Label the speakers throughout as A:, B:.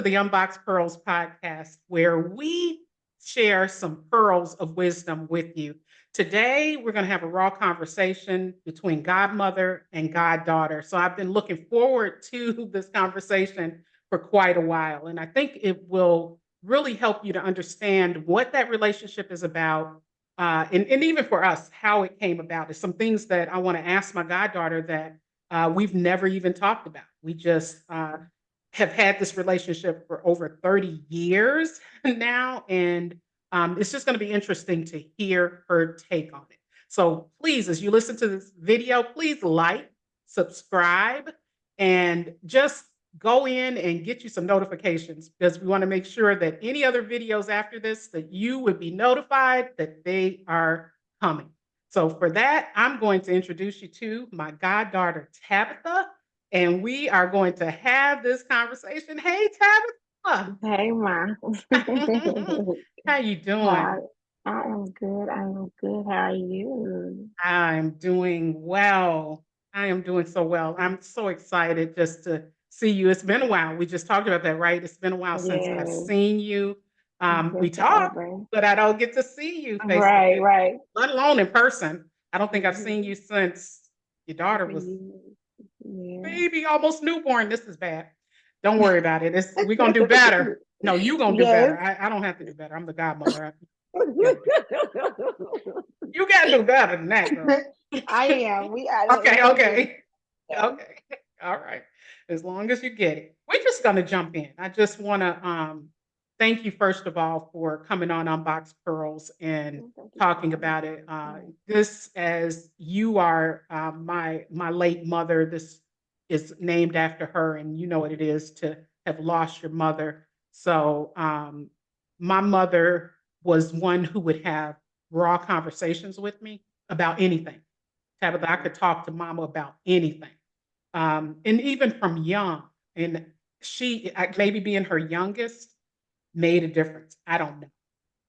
A: the Unboxed Pearls podcast, where we share some pearls of wisdom with you. Today, we're going to have a raw conversation between Godmother and Goddaughter. So I've been looking forward to this conversation for quite a while, and I think it will really help you to understand what that relationship is about. And even for us, how it came about. There's some things that I want to ask my goddaughter that we've never even talked about. We just have had this relationship for over 30 years now, and it's just going to be interesting to hear her take on it. So please, as you listen to this video, please like, subscribe, and just go in and get you some notifications, because we want to make sure that any other videos after this, that you would be notified that they are coming. So for that, I'm going to introduce you to my goddaughter, Tabatha, and we are going to have this conversation. Hey, Tabatha.
B: Hey, Ma.
A: How you
B: Hi.
A: doing?
B: I am good. I am good. How are you?
A: I'm doing well. I am doing so well. I'm so excited just to see you. It's been a while. We just talked about that, right? It's been a while since I've
B: Yes,
A: seen you.
B: it's
A: We
B: been
A: talk,
B: forever.
A: but I don't get to see you face to
B: Right,
A: face,
B: right.
A: let alone in person. I don't think I've seen
B: Mm-hmm.
A: you since your daughter was
B: Yeah.
A: baby, almost newborn. This is bad. Don't worry about it. We're gonna do better. No, you gonna do
B: Yes.
A: better. I don't have to do better. I'm the godmother. You gotta do better than that, girl.
B: I am. It's
A: Okay,
B: gonna be.
A: okay.
B: Yeah.
A: Okay. All right. As long as you get it. We're just gonna jump in. I just wanna thank you first of all for coming on Unboxed Pearls and
B: Thank you for
A: talking
B: having
A: about it.
B: me.
A: This, as you are my late mother, this is named after her, and you know what it is to have lost your mother. So my mother was one who would have raw conversations with me about anything. Tabitha, I could talk to mama about anything. And even from young, and maybe being her youngest made a difference. I don't know.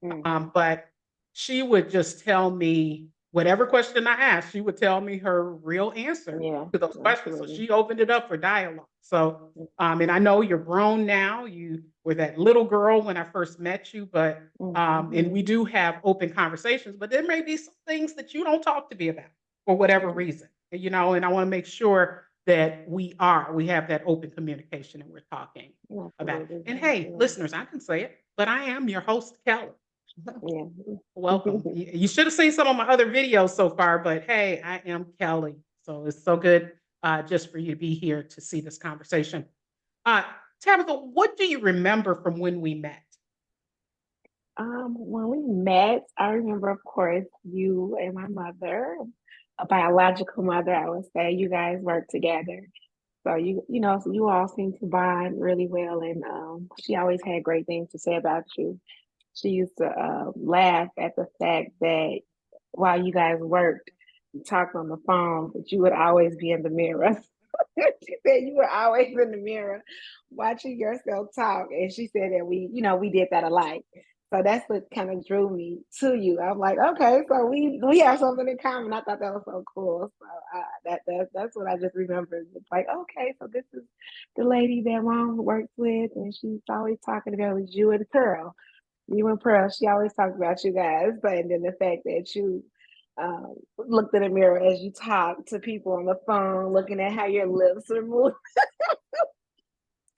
B: Mm-hmm.
A: But she would just tell me whatever question I asked, she would tell me her real answer
B: Yeah,
A: to those questions. So
B: absolutely.
A: she opened it up for dialogue. So,
B: Mm-hmm.
A: and I know you're grown now. You were that little girl when I first met you, but and we
B: Mm-hmm.
A: do have open conversations, but there may be some things that you don't talk to me about for whatever reason, and I want to make sure that we have that open communication and we're talking about it.
B: Absolutely.
A: And hey,
B: Absolutely.
A: listeners, I can say it, but I am your host, Kelly.
B: Yeah.
A: Welcome. You should have seen some of my other videos so far, but hey, I am Kelly. So it's so good just for you to be here to see this conversation. Uh, Tabitha, what do you remember from when we met?
B: When we met, I remember, of course, you and my mother, a biological mother, I would say, you guys worked together. So so you all seem to bond really well, and she always had great things to say about you. She used to laugh at the fact that while you guys worked, you talked on the phone, but you would always be in the mirror. She said you were always in the mirror watching yourself talk. And she said that we did that alike. So that's what kind of drew me to you. I'm like, okay, so we have something in common. I thought that was so cool. So that's what I just remembered. It's like, okay, so this is the lady that mom works with, and she's always talking about you and Pearl. You and Pearl, she always talks about you guys. And then the fact that you looked in the mirror as you talk to people on the phone, looking at how your lips are moving,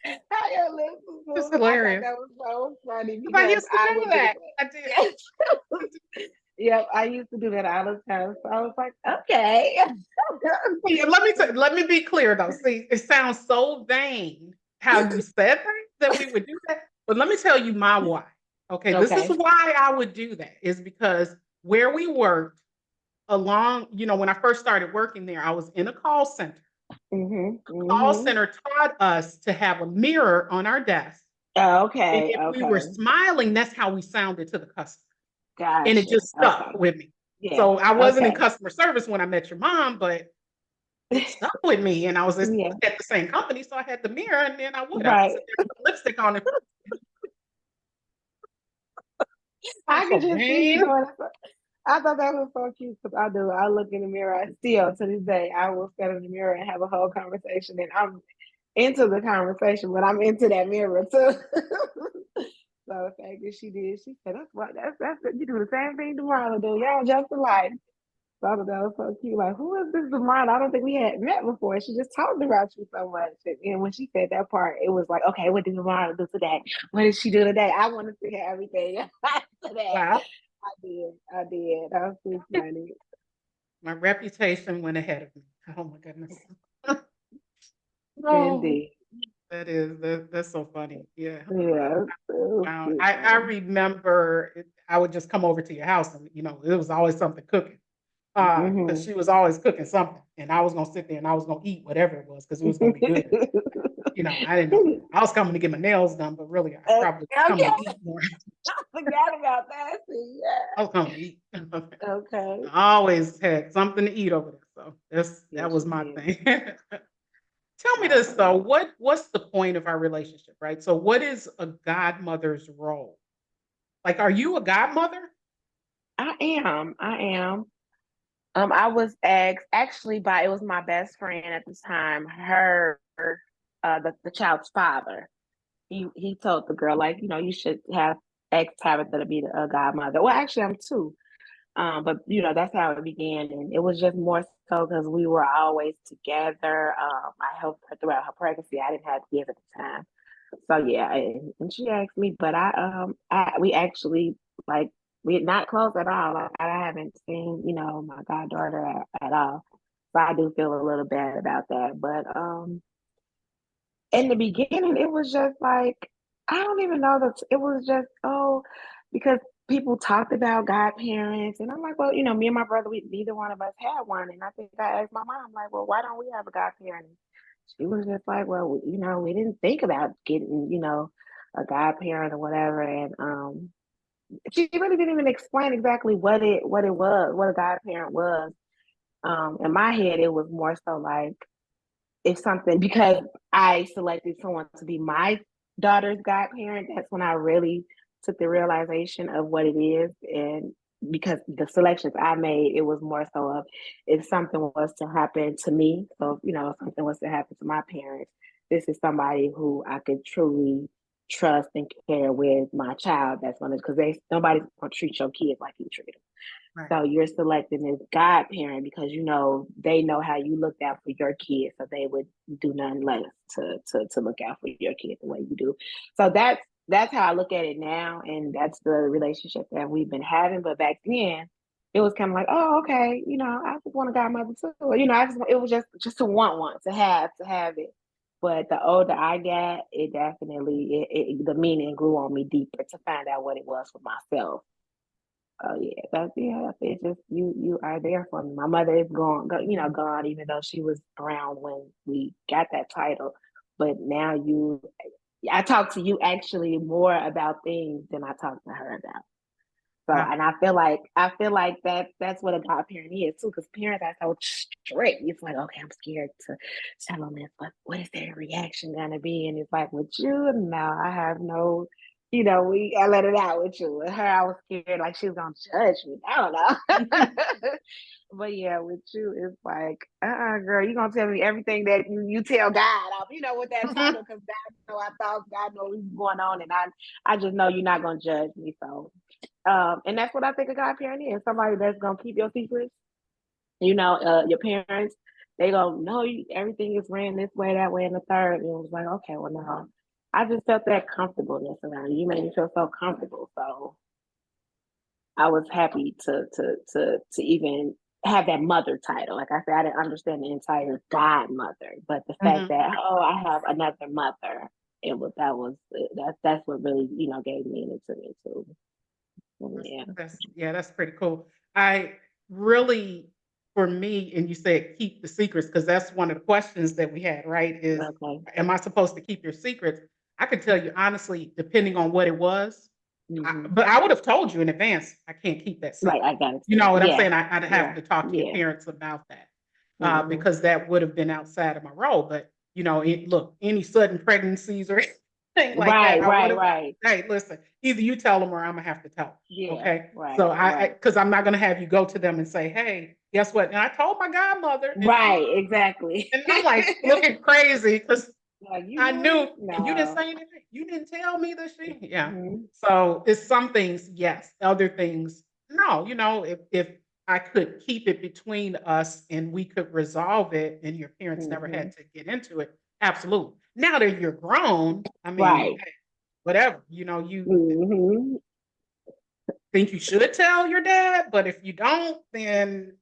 B: how your lips are
A: It's
B: moving. I thought
A: hilarious.
B: that was so funny
A: 'Cause I
B: because
A: used to
B: I
A: do
B: would do
A: that. I did.
B: that. Yes. Yep, I used to do that all the time. So I was like, okay.
A: Yeah, let me be clear though. See, it sounds so vain how you said that we would do that. But let me tell you my why. Okay, this is
B: Okay.
A: why I would do that is because where we worked when I first started working there, I was in a call center.
B: Mhm.
A: The call
B: Mhm.
A: center taught us to have a mirror on our desk. And
B: Okay.
A: if we were
B: Okay.
A: smiling, that's how we sounded to the customer. And it
B: Gotcha.
A: just stuck
B: Okay.
A: with me.
B: Yeah.
A: So I wasn't in
B: Okay.
A: customer service when I met your mom, but it stuck with me, and I was at
B: Yeah.
A: the same company, so I had the mirror, and then I would
B: Right.
A: sit there with lipstick on it.
B: I
A: That's
B: could
A: so
B: just see you
A: vain.
B: doing it. I thought that was so cute because I do. I look in the mirror. I still to this day, I will stand in the mirror and have a whole conversation, and I'm into the conversation, but I'm into that mirror too. So the fact that she did, she said, that's you do the same thing tomorrow do. Y'all just alike. So I thought that was so cute. Like, who is this Demar? I don't think we had met before. She just talked about you so much. And when she said that part, it was like, okay, what did Demar do today? What did she do today? I want to see everything today.
A: Wow.
B: I did. That was too funny.
A: My reputation went ahead of me. Oh my goodness. Oh,
B: Indeed.
A: that's so funny. Yeah.
B: Yeah. So
A: Wow.
B: cute,
A: I
B: man.
A: remember I would just come over to your house and it was always something cooking. Because
B: Mm-hmm.
A: she was always cooking something and I was gonna sit there and I was gonna eat whatever it was because it was gonna be good. I didn't know. I was coming to get my nails done, but really I probably was coming
B: Okay.
A: to eat more.
B: I forgot about that. See,
A: I was coming to eat.
B: yeah. Okay.
A: I always had something to eat over there. So that
B: Yes,
A: was
B: you
A: my
B: did.
A: thing. Tell me this though.
B: Definitely.
A: What's the point of our relationship, right? So what is a godmother's role? Like, are you a godmother?
B: I am. I am. I was asked actually by it was my best friend at the time, her the child's father. He told the girl, like, you should have ex Tabatha to be a godmother. Well, actually I'm two. But that's how it began, and it was just more so because we were always together. I helped her throughout her pregnancy. I didn't have kids at the time, so yeah. And she asked me, but we actually like we're not close at all. Like, I haven't seen my goddaughter at all, so I do feel a little bad about that. But in the beginning, it was just like I don't even know that it was just because people talked about godparents, and I'm like, well, me and my brother, we neither one of us had one, and I think I asked my mom, like, well, why don't we have a godparent? And she was just like, well, we didn't think about getting, a godparent or whatever, and she really didn't even explain exactly what it was, what a godparent was. In my head, it was more so like if something because I selected someone to be my daughter's godparent, that's when I really took the realization of what it is. And because the selections I made, it was more so of if something was to happen to me, so if something was to happen to my parents, this is somebody who I could truly trust and care with my child. That's one because nobody's gonna treat your kids like you treat them.
A: Right.
B: So you're selecting this godparent because they know how you looked out for your kids, so they would do nothing less to look out for your kids the way you do. So that's how I look at it now, and that's the relationship that we've been having. But back then, it was kind of like, oh, okay, I just want a godmother too. It was just to want one to have it. But the older I got, it definitely the meaning grew on me deeper to find out what it was for myself. Oh yeah, it's just you are there for me. My mother is gone, even though she was around when we got that title. But now I talk to you actually more about things than I talk to her about. So,
A: Wow.
B: and I feel like that's what a godparent is too, because parents are so strict. It's like, okay, I'm scared to tell them this, but what is their reaction gonna be? And it's like with you, no, I have no, I let it out with you. With her, I was scared like she was gonna judge me. I don't know. But yeah, with you, it's like, girl, you gonna tell me everything that you tell God, with that title, because God knows what's going on, and I just know you're not gonna judge me. So and that's what I think a godparent is. Somebody that's gonna keep your secrets. Your parents, they don't know everything is ran this way, that way, and the third. And it was like, okay, well, no. I just felt that comfortableness around you. You made me feel so comfortable. So I was happy to even have that mother title. Like I said, I didn't understand the entire godmother, but the fact
A: Mhm.
B: that I have another mother, that's what really gave meaning to me too. Yeah.
A: That's pretty cool. I really, for me, and you said keep the secrets because that's one of the questions that we had, right? Is
B: Okay.
A: am I supposed to keep your secrets? I could tell you honestly, depending on what it was,
B: Hmm.
A: but I would have told you in advance. I can't keep that
B: Right,
A: secret.
B: I got it
A: You
B: too.
A: know what I'm
B: Yeah,
A: saying? I'd have
B: yeah,
A: to talk to your
B: yeah.
A: parents about that
B: Hmm.
A: because that would have been outside of my role. But look, any sudden pregnancies or anything like that,
B: Right,
A: I would
B: right,
A: have.
B: right.
A: Hey, listen, either you tell them or I'm gonna have to tell them.
B: Yeah,
A: Okay.
B: right,
A: So
B: right.
A: because I'm not gonna have you go to them and say, hey, guess what? And I told my godmother, and
B: Right, exactly.
A: I'm like looking crazy because
B: Like you
A: I
B: knew?
A: knew, and you didn't
B: No.
A: say anything. You didn't tell me that she, yeah.
B: Mhm.
A: So it's some things, yes. Other things, no. If I could keep it between us and we could resolve it, and your parents never had
B: Mhm.
A: to get into it, absolutely. Now that you're grown, I mean,
B: Right.
A: hey, whatever. You
B: Mhm.
A: think you should tell your dad, but if you don't, then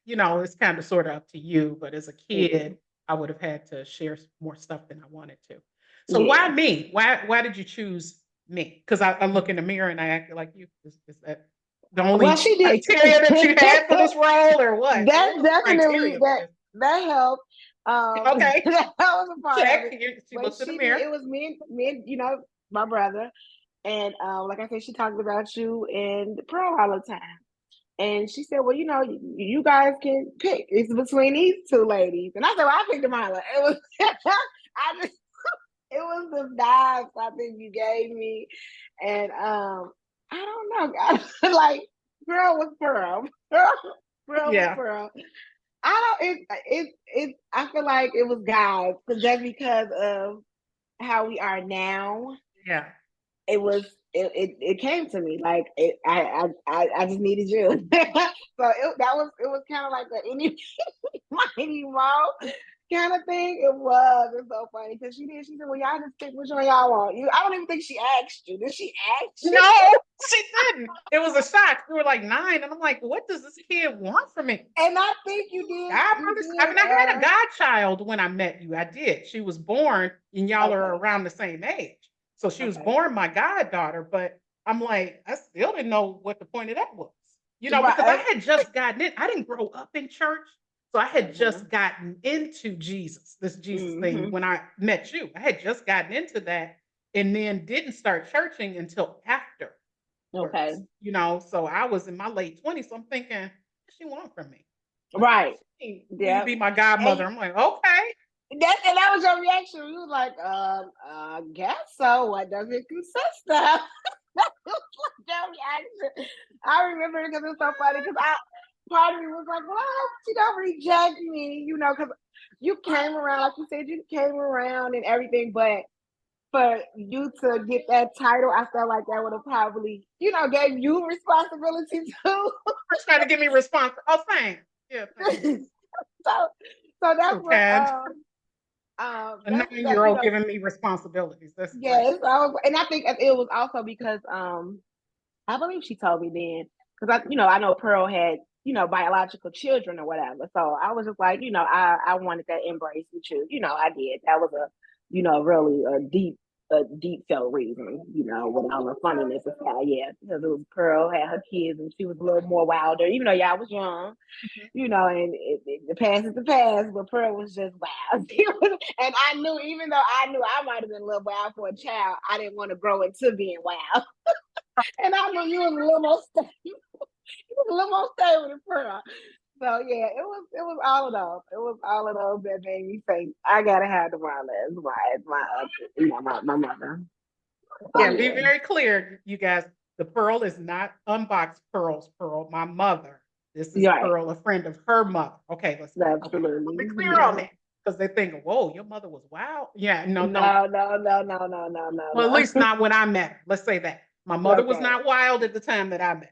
A: it's kind of sort of up to you. But as a
B: Mhm.
A: kid, I would have had to share more stuff than I wanted to. So why
B: Yeah.
A: me? Why did you choose me? Because I look in the mirror and I acted like you. Is that the
B: Well,
A: only
B: she did.
A: criteria that you had for this role, or what?
B: That
A: What was the
B: definitely
A: criteria for this?
B: that helped.
A: Okay,
B: That was a part of
A: check.
B: it.
A: She
B: But
A: looked in the
B: she did.
A: mirror.
B: It was me and my brother. And like I said, she talked about you and Pearl all the time. And she said, "Well, you guys can pick. It's between these two ladies." And I said, "Well, I picked Jamila." It was, I just, it was the vibes I think you gave me, and I don't know, like Pearl was Pearl, Pearl was
A: Yeah,
B: Pearl. I don't. It. I feel like it was God, just because of how we are now.
A: yeah.
B: It was it came to me like I just needed you. So it was kind of like an any mighty mo kind of thing. It was. It's so funny because she said, "Well, y'all just pick which one y'all want." I don't even think she asked you. Did she ask you?
A: No, she didn't. It was a shock. We were like 9, and I'm like, "What does this kid want from me?"
B: And I think you did. You
A: Godmother. I
B: did.
A: mean, I had a godchild when I met you. I did. She was born, and y'all are
B: Okay.
A: around the same age. So she was
B: Okay.
A: born my goddaughter, but I'm like, I still didn't know what the point of that was. Because I
B: Right.
A: had just gotten in. I didn't grow up in church. So I had
B: Uh-huh.
A: just gotten into this Jesus thing
B: Mm-hmm.
A: when I met you. I had just gotten into that and then didn't start churching until
B: Okay.
A: afterwards. So I was in my late 20s. So I'm thinking, what does she want from me? What
B: Right.
A: will you
B: Yep.
A: be my godmother?
B: And
A: I'm like, okay.
B: that was your reaction. You was like, I guess so. What does it consist of? That was like your reaction. I remember because it's so funny because part of me was like, well, I hope she don't reject me, because you came around, like you said, you came around and everything, but for you to get that title, I felt like that would have probably, gave you responsibility too.
A: First trying to give me response. Oh, thanks. Yeah, thanks.
B: so so that's
A: So
B: what
A: kind. A
B: that's that
A: 9-year-old giving me responsibilities. That's great.
B: yes, and I think it was also because I believe she told me then because I know Pearl had biological children or whatever. So I was just like, I wanted that embrace with you. I did. That was a really a deep felt reason. With all the funniness aside, yeah, because it was Pearl had her kids and she was a little more wilder. Even though y'all was young,
A: Mhm.
B: and the past is the past, but Pearl was just wild. And I knew, even though I knew I might have been a little wild for a child, I didn't want to grow into being wild. And I knew you was a little more stable. You was a little more stable than Pearl. So yeah, it was all of those. It was all of those that made me say, I gotta have the Marla as my mother. So
A: Yeah, be
B: yeah.
A: very clear, you guys. The Pearl is not Unboxed Pearl's Pearl, my mother. This is
B: You're right.
A: Pearl, a friend of her mother. Okay, okay. We'll be
B: Absolutely.
A: clear on
B: Yeah.
A: that because they think, whoa, your mother was wild. Yeah, no, don't.
B: No, no, no, no, no, no, no,
A: Well, at least
B: no.
A: not when I met her. Let's say that. My mother was
B: Okay.
A: not wild at the time that I met her.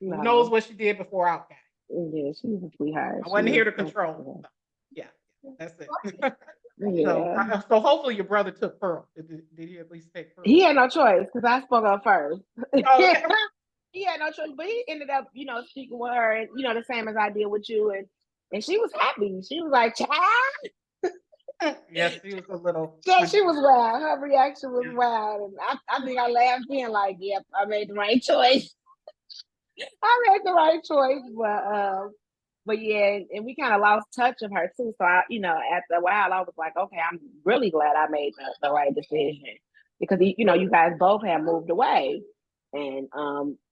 A: Who knows
B: No.
A: what she did before I got it?
B: Yeah, she's a sweetheart.
A: I
B: She
A: wasn't
B: is
A: here to
B: so
A: control her.
B: sweetheart.
A: So, yeah, that's it. so,
B: Yeah.
A: so hopefully your brother took Pearl. Did he at least take
B: He
A: Pearl?
B: had no choice because I spoke up first.
A: Oh, okay.
B: He had no choice, but he ended up, speaking with her, and the same as I did with you, and she was happy. She was like, "Child,"
A: Yes, he was a little
B: yeah,
A: funny.
B: she was wild. Her reaction was
A: Yeah.
B: wild, and I think I laughed in like, "Yep, I made the right choice. I made the right choice." But yeah, and we kind of lost touch of her too. So after a while, I was like, okay, I'm really glad I made the right decision because you guys both had moved away, and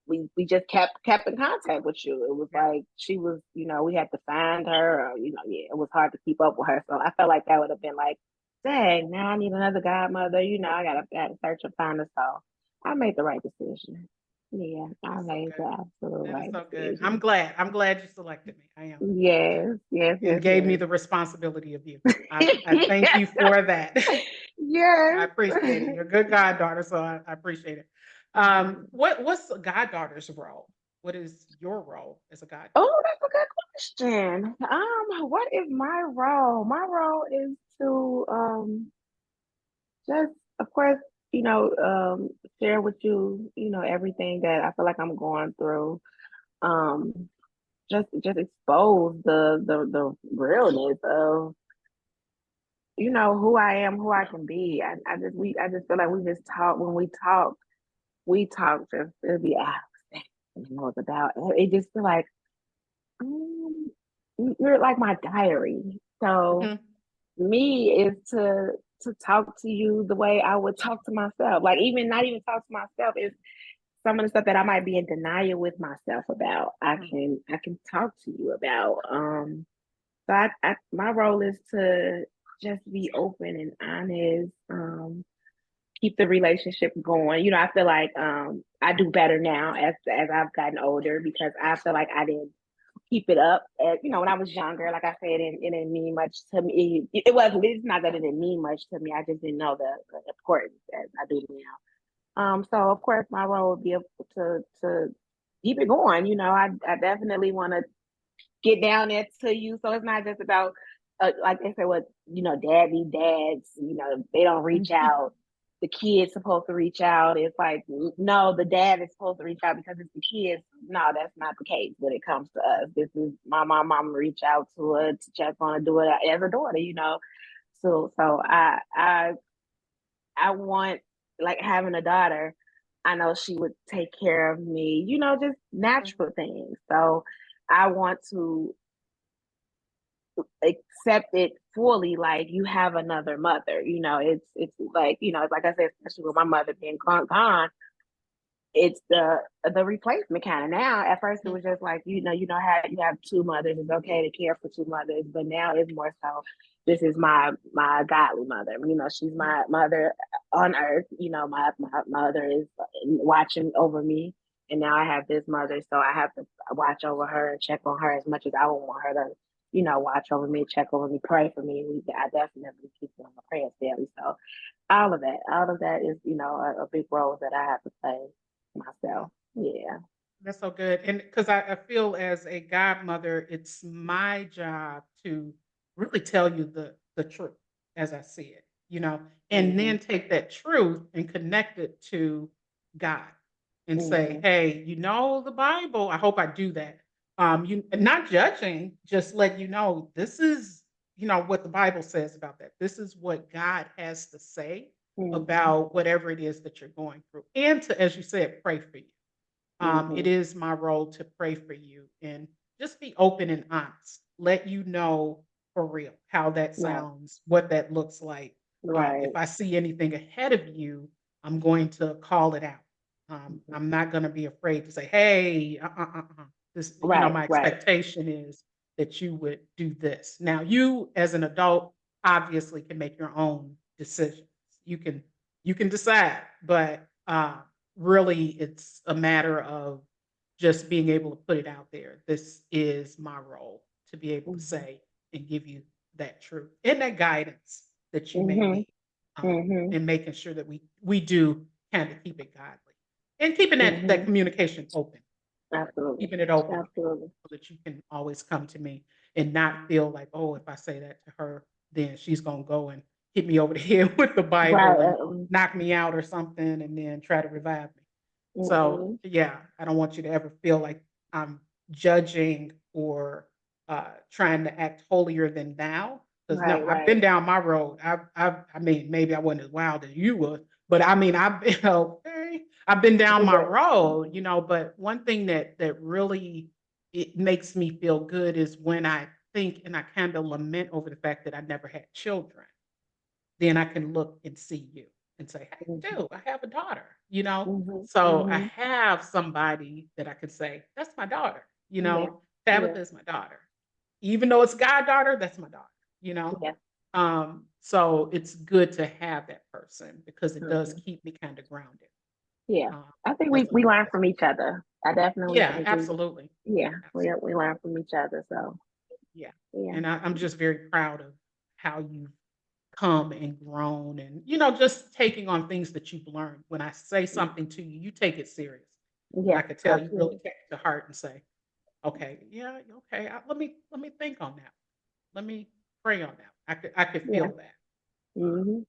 B: we just kept in contact with you. It was
A: Yeah.
B: like she was, we had to find her. Or, yeah, it was hard to keep up with her. So I felt like that would have been like, dang, now I need another godmother. I gotta search and find her. So I made the right decision. Yeah, I
A: That's so
B: made
A: good.
B: the absolute
A: That is
B: right
A: so good. I'm
B: decision.
A: glad. I'm glad you selected me. I am.
B: Yes, yes,
A: And
B: yes,
A: gave me
B: yes.
A: the responsibility of you. I thank you for that. I
B: Yes.
A: appreciate it. You're a good goddaughter, so I appreciate it.
B: Mhm.
A: What's a goddaughter's role? What is your role as a goddaughter?
B: Oh, that's a good question. What is my role? My role is to just, of course, share with you, everything that I feel like I'm going through. Um, just expose the realness of, who I am, who I can be. I just feel like we just talk when we talk just it'll be you know it's about it just feel like um, you're like my diary. So
A: Mhm.
B: me is to talk to you the way I would talk to myself. Like even not even talk to myself is some of the stuff that I might be in denial with myself about.
A: Mhm.
B: I can talk to you about. So my role is to just be open and honest. Keep the relationship going. I feel like I do better now as I've gotten older because I feel like I didn't keep it up. When I was younger, like I said, it didn't mean much to me. It wasn't. It's not that it didn't mean much to me. I just didn't know the importance as I do now. So of course, my role would be able to keep it going. I definitely want to get down there to you. So it's not just about like they say, what dad be dads. They don't reach
A: Mhm.
B: out. The kid's supposed to reach out. It's like no, the dad is supposed to reach out because it's the kids. No, that's not the case when it comes to us. This is my mom reach out to her to check on her, do it as a daughter. So I want like having a daughter. I know she would take care of me. Just natural things. So I want to accept it fully like you have another mother. It's like, it's like I said, especially with my mother being gone, it's the replacement kind of now. At first it
A: Mhm.
B: was just like, how you have two mothers, it's okay to care for two mothers, but now it's more so this is my godly mother. She's
A: Mhm.
B: my mother on earth. My mother is watching over me. And now I have this mother, so I have to watch over her and check on her as much as I would want her to, watch over me, check over me, pray for me. I definitely keep her on my prayers daily. So all of that is, a big role that I have to play
A: Yeah.
B: myself. Yeah.
A: That's so good. And because I feel as a godmother, it's my job to really tell you the truth as I see it, and
B: Mhm.
A: then take that truth and connect it to God and say,
B: Mhm.
A: hey, the Bible. I hope I do that. Not judging, just let this is, what the Bible says about that. This is what God has to say
B: Mhm.
A: about whatever it is that you're going through. And to, as you said, pray for you. It
B: Mhm.
A: is my role to pray for you and just be open and honest. Let you know for real how that
B: Right.
A: sounds, what that looks like. If
B: Right.
A: I see anything ahead of you, I'm going to call it out.
B: Mhm.
A: I'm not going to be afraid to say, "Hey, this."
B: Right.
A: My
B: Right.
A: expectation is that you would do this. Now, you as an adult obviously can make your own decisions. You can you can decide, but really, it's a matter of just being able to put it out there. This is my role to be able to
B: Mhm.
A: say and give you that truth and that guidance that you may
B: Mhm.
A: need,
B: Mhm.
A: and making sure that we do kind of keep it godly and keeping that
B: Mhm.
A: communication open,
B: Absolutely.
A: keeping it open
B: Absolutely.
A: so that you can always come to me and not feel like, oh, if I say that to her, then she's gonna go and hit me over the head with the Bible
B: Right.
A: and knock me out or something and then try to revive me. So,
B: Mhm.
A: yeah, I don't want you to ever feel like I'm judging or trying to act holier than thou. Because no,
B: Right.
A: I've
B: Right.
A: been down my road. I mean, maybe I wasn't as wild as you was, but I mean, I've been okay. I've been down my
B: Right.
A: road, But one thing that really it makes me feel good is when I think and I kind of lament over the fact that I never had children, then I can look and see you and say, "Hey,
B: Mhm.
A: dude, I have a daughter,"
B: Mhm.
A: So I
B: Mhm.
A: have somebody that I could say, "That's my daughter,"
B: Yeah.
A: Tabitha
B: Yeah.
A: is my daughter. Even though it's goddaughter, that's my daughter, you know?
B: Yeah.
A: So it's good to have that person because it does
B: Mhm.
A: keep me kind of grounded.
B: Yeah.
A: Uh,
B: I think
A: as
B: we learn from each other. I definitely
A: yeah,
B: think
A: absolutely.
B: yeah, we
A: Absolutely.
B: learn from each other. So
A: Yeah.
B: yeah.
A: And I'm just very proud of how you've come and grown and, just taking on things that you've learned. When I say
B: Mm,
A: something to you, you take it serious. And I
B: yes,
A: could tell you really
B: absolutely.
A: take it to heart and say, okay, yeah, okay, let me think on that. Let me pray on that. I could
B: Yeah.
A: feel that.
B: Hmm.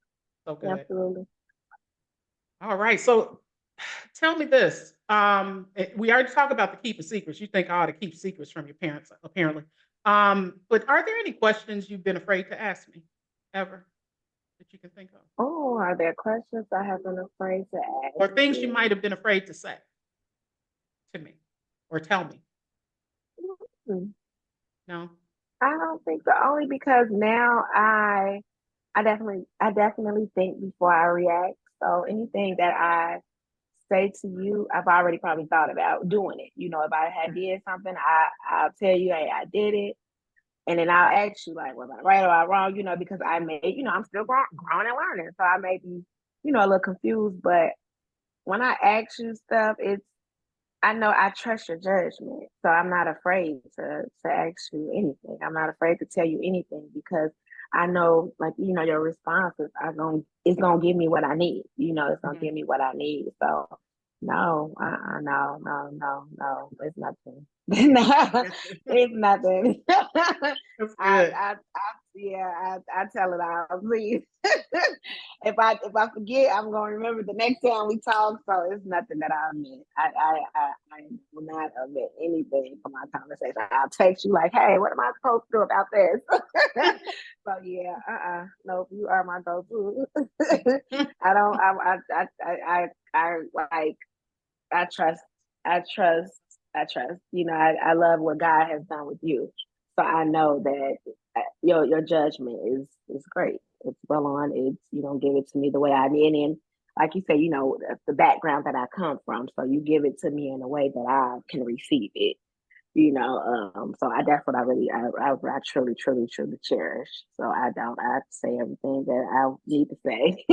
A: So good.
B: Absolutely.
A: All right. So tell me this. We already talked about the keeping secrets. You think I ought to keep secrets from your parents, apparently. But are there any questions you've been afraid to ask me ever that you can think of?
B: Oh, are there questions I have been afraid to ask
A: Or things you might
B: you?
A: have been afraid to say to me or tell me?
B: Hmm.
A: No?
B: I don't think so. Only because now I definitely think before I react. So anything that I say to you, I've already probably thought about doing it. If I had did something, I'll tell you, hey, I did it. And then I'll ask you, like, was I right or I wrong? Because I may, I'm still growing and learning. So I may be, a little confused. But when I ask you stuff, I know I trust your judgment. So I'm not afraid to ask you anything. I'm not afraid to tell you anything because I know, like, your responses it's gonna give me what I need. It's gonna
A: Mhm.
B: give me what I need. So no, no, no, no, no. It's nothing. No, it's nothing.
A: That's good.
B: I tell it all, please. If I forget, I'm gonna remember the next time we talk. So it's nothing that I omit. I will not omit anything from our conversation. I'll text you like, hey, what am I supposed to do about this? So yeah, nope, you are my go-to. I don't. I like. I trust. I trust. I trust. I love what God has done with you. So I know that your judgment is great. It's well on. It's you don't give it to me the way I need, and like you say, the background that I come from. So you give it to me in a way that I can receive it. So that's what I really, I truly, truly, truly cherish. So I say everything that I need to say.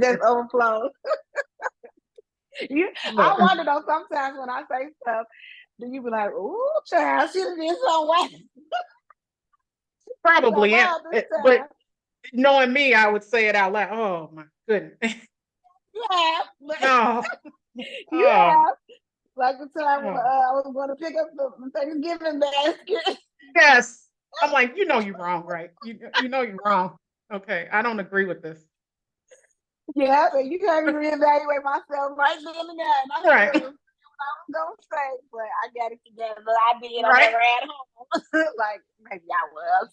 B: Just overflow. I
A: Look,
B: wonder though, sometimes when I say stuff, do you be like, ooh, child, she done did some way. So
A: probably,
B: mom this
A: but
B: time,
A: knowing me, I would say it out loud. Oh my goodness.
B: you have, but
A: No.
B: you
A: Oh,
B: have. Like the time when
A: oh.
B: I was going to pick up the Thanksgiving basket.
A: Yes. I'm like, you're wrong, right? You know you're wrong. Okay. I don't agree with this.
B: Yeah, but you got me reevaluate myself right then and there. And I
A: Right.
B: still didn't say what I was gonna say, but I got it together. I did. I
A: Right.
B: never had home. Like maybe I was.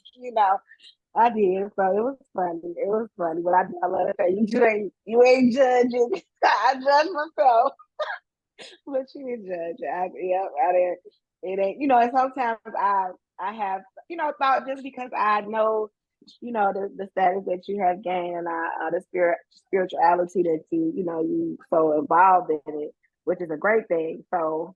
B: I did. So it was funny. It was funny. But I love to say you ain't judging. I judge myself, but you didn't judge. I didn't. It ain't. And sometimes I have thought just because I know the status that you have gained and the spirituality that you so involved in it, which is a great thing. So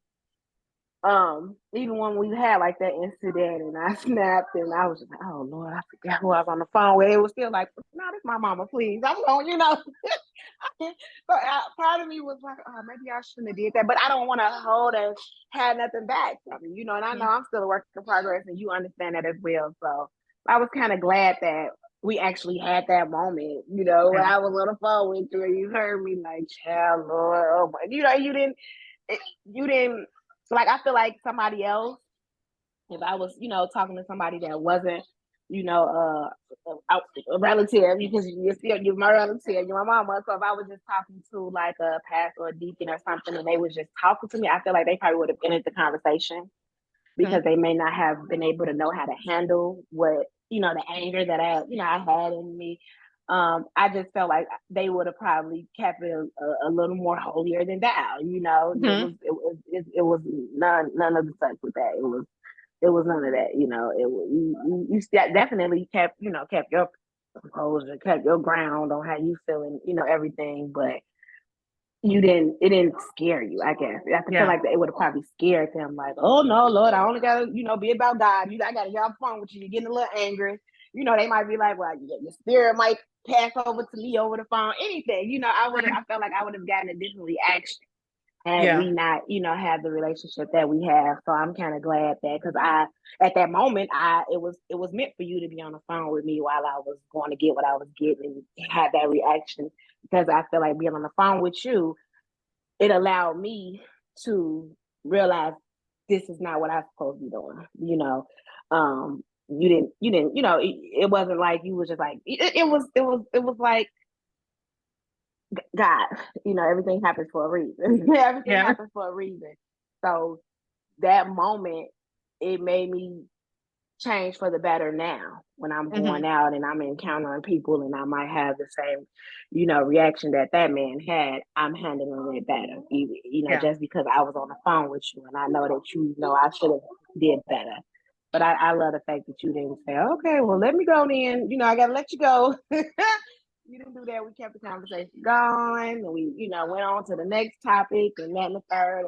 B: even when we had like that incident and I snapped and I was just like, oh Lord, I forgot who I was on the phone with. It was still like, no, this my mama, please. I'm going. So part of me was like, oh, maybe I shouldn't have did that, but I don't want to hold and had nothing back from you, and I know
A: Mhm.
B: I'm still a work in progress, and you understand that as well. So I was kind of glad that we actually had that moment, when
A: Yeah.
B: I was on the phone with you and you heard me like, child, Lord, oh my, you didn't like. I feel like somebody else, if I was, talking to somebody that wasn't, you know, a relative, because you're my relative, you're my mama. So if I was just talking to like a pastor or a deacon or something, and they was just talking to me, I feel like they probably would have ended the conversation because
A: Mhm.
B: they may not have been able to know how to handle what the anger that I had in me. I just felt like they would have probably kept it a little more holier than thou.
A: Mhm.
B: It was none of the such with that. It was none of that. You definitely kept your composure, kept your ground on how you feeling, everything, but it didn't scare you, I guess. I feel
A: Yeah.
B: like it would have probably scared them, like, oh no, Lord, I only gotta, be about God. I gotta get off the phone with you. You're getting a little angry. they might be like, well, your spirit might pass over to me over the phone, anything.
A: Right.
B: I felt like I would have gotten a different reaction had
A: Yeah.
B: we not, had the relationship that we have. So I'm kind of glad that, because at that moment, it was meant for you to be on the phone with me while I was going to get what I was getting and had that reaction, because I feel like being on the phone with you, it allowed me to realize this is not what I'm supposed to be doing. You didn't, it wasn't like you was just like, it was like, God, everything happens for a reason. Everything
A: Yeah.
B: happens for a reason. So that moment, it made me change for the better now when I'm going
A: Hmm.
B: out and I'm encountering people and I might have the same, reaction that man had. I'm handling it better,
A: Yeah.
B: just because I was on the phone with you and I know that I should have did better. But I love the fact that you didn't say, okay, well, let me go then. I got to let you go. You didn't do that. We kept the conversation going and we, went on to the next topic and that and the third.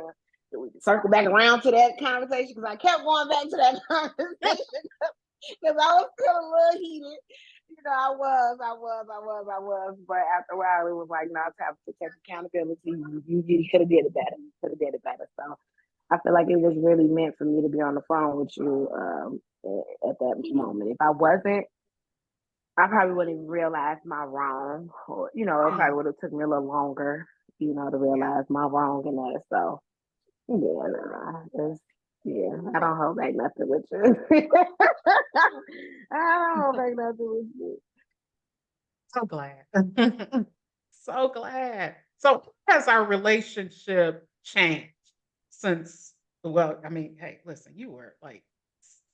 B: We circle back around to that conversation because I kept going back to that conversation because I was still a little heated. I was. But after a while, it was like, no, time to take accountability. You could have did it better. Could have did it better. So I feel like it was really meant for me to be on the phone with you at that moment. If I wasn't, I probably wouldn't even realize my wrong, or it probably
A: Mm.
B: would have took me a little longer, to
A: Yeah.
B: realize my wrong in that. So yeah, I don't hold back nothing with you. I don't hold back nothing with you.
A: So glad. So glad. So how has our relationship changed since, well, I mean, hey, listen, you were like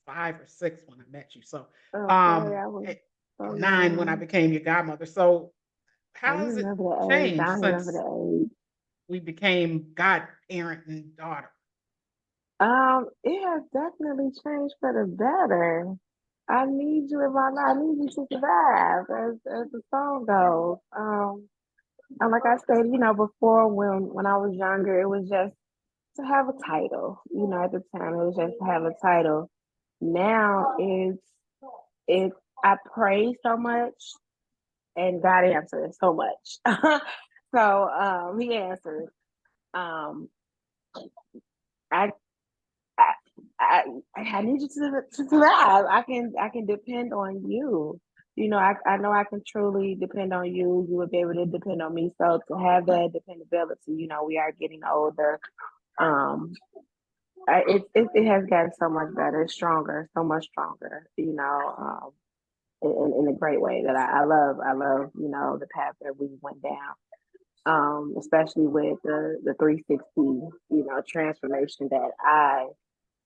A: 5 or 6 when I met you. So
B: Okay,
A: um
B: I was
A: eh,
B: so
A: 9 when I
B: young.
A: became your godmother. So
B: I
A: how
B: don't
A: has it
B: remember the age. I
A: changed
B: don't remember
A: since
B: the age.
A: we became godparent and daughter?
B: It has definitely changed for the better. I need you in my life. I need you to survive, as the song goes. And like I said, before, when I was younger, it was just to have a title. At the time, it was just to have a title. Now it's I pray so much and God answers so much. So He answers. Um, I I, I I need you to survive. I can depend on you. I know I can truly depend on you. You would be able to depend on me. So to have that dependability, we are getting older. Um, it has gotten so much better, stronger, so much stronger. In a great way that I love. I love the path that we went down. Especially with the 360 transformation that I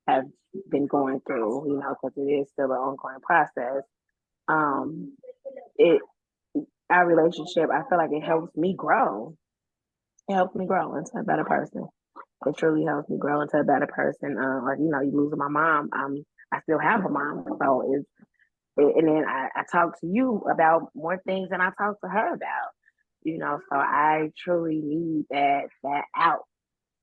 B: have been going through, because it is still an ongoing process. Um, it Our relationship, I feel like it helps me grow. It helps me grow into a better person. It truly helps me grow into a better person. Like you losing my mom, I still have a mom, so and then I talk to you about more things than I talk to her about. So I truly need that out.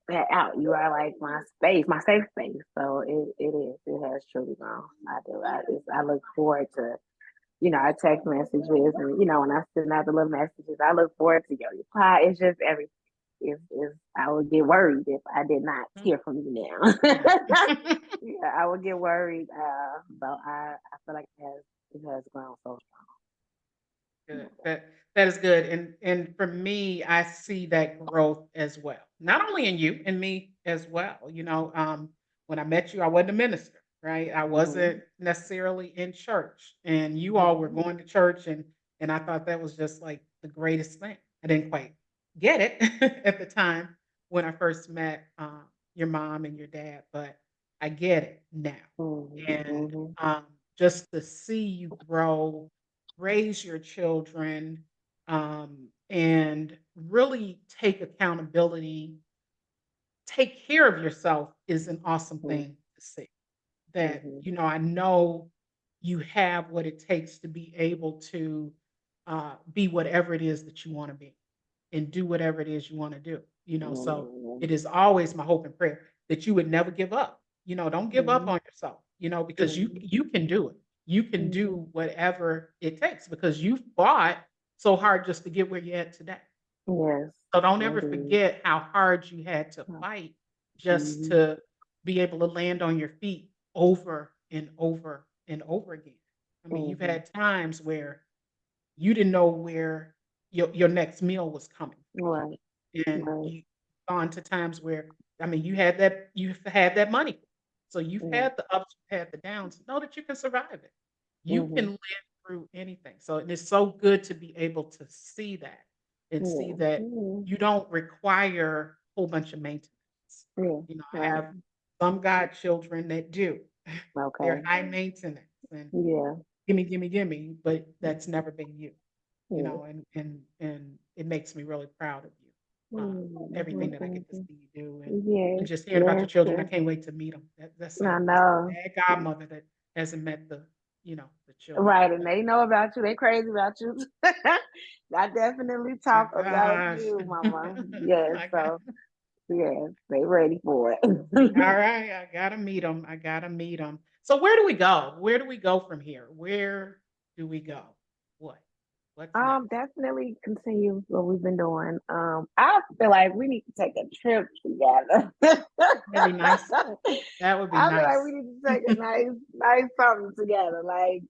B: That out. You are like my space, my safe space. So it is. It has truly grown. I do. I look forward to our text messages and when I send out the little messages, I look forward to your reply. It's just everything. If I would get worried if I did not hear from you now.
A: Yeah.
B: Yeah, I would get worried. But I feel like it has grown so
A: Good.
B: strong.
A: That is good. And for me, I see that growth as well. Not only in you, in me as well. When I met you, I wasn't a minister, right? I
B: Mm-hmm.
A: wasn't necessarily in church. And you all were
B: Mm-hmm.
A: going to church and I thought that was just like the greatest thing. I didn't quite get it at the time when I first met your mom and your dad, but I get it now. And
B: Mm-hmm.
A: just to see you grow, raise your children, and really take accountability, take care of yourself is an awesome
B: Mm-hmm.
A: thing to see. That,
B: Mm-hmm.
A: I know you have what it takes to be able to be whatever it is that you want to be and do whatever it is you want to do. So
B: Mm-hmm.
A: it is always my hope and prayer that you would never give up. Don't give up
B: Mm-hmm.
A: on yourself, because you
B: Mm-hmm.
A: you can do it. you can
B: Mhm.
A: do whatever it takes because you fought so hard just to get where you're at today.
B: Yes,
A: So don't ever
B: indeed.
A: forget how hard you had to
B: Oh,
A: fight just
B: mhm.
A: to be able to land on your feet over and over and over again. I mean, you've
B: Mhm.
A: had times where you didn't know where your next meal was coming
B: Right,
A: from, and
B: right.
A: you've gone to times where, I mean, you've had that money. So you've
B: Yeah.
A: had the ups, you've had the downs. Know that you can survive it. You can
B: Mhm.
A: live through anything. So and it's so good to be able to see that and see
B: Yeah.
A: that
B: Mhm.
A: you don't require a whole bunch of maintenance.
B: Yeah.
A: I
B: Right.
A: have some godchildren that do. They're
B: Okay.
A: high maintenance and
B: Yeah.
A: gimme, gimme, gimme, but that's
B: Mhm.
A: never been you,
B: Yeah.
A: and it makes me really proud of you.
B: Mhm.
A: Everything that I get to
B: Mhm.
A: see you do and
B: Yes.
A: just hearing about
B: Yes.
A: your children, I
B: Yes.
A: can't wait to meet them. That's
B: I
A: a
B: know.
A: bad godmother that hasn't met the children.
B: Right, and
A: But
B: they know about you. They crazy about you. I definitely
A: my
B: talk about
A: gosh.
B: you, Mama. Yes.
A: My god.
B: So yes, they ready for it.
A: All right, I gotta meet them. I gotta meet them. So where do we go? Where do we go from here? Where do we go? What? What's next?
B: Definitely continue what we've been doing. I feel like we need to take a trip together.
A: That'd be nice. That would be
B: I feel like we
A: nice.
B: need to take a nice something together, like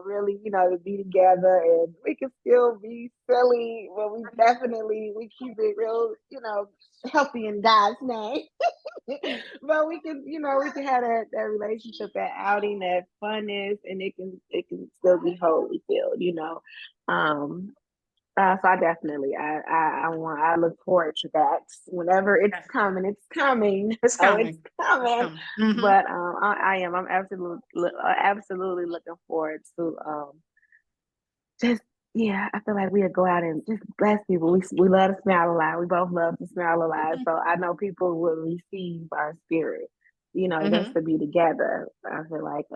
B: really, to be together, and we can still be silly, but we keep it real, healthy in God's name. But we can have that relationship, that outing, that funness, and it can still be holy filled. Um, so I definitely, I look forward to that whenever it's
A: Yes,
B: coming. It's coming,
A: it's
B: so it's
A: coming. It's
B: coming.
A: coming. Mhm.
B: But I'm absolutely looking forward to just yeah. I feel like we'll go out and just bless people. We love to smile a lot. We both love to smile a lot.
A: Mhm.
B: So I know people will receive our spirit. Just
A: Mhm.
B: to be together. I feel like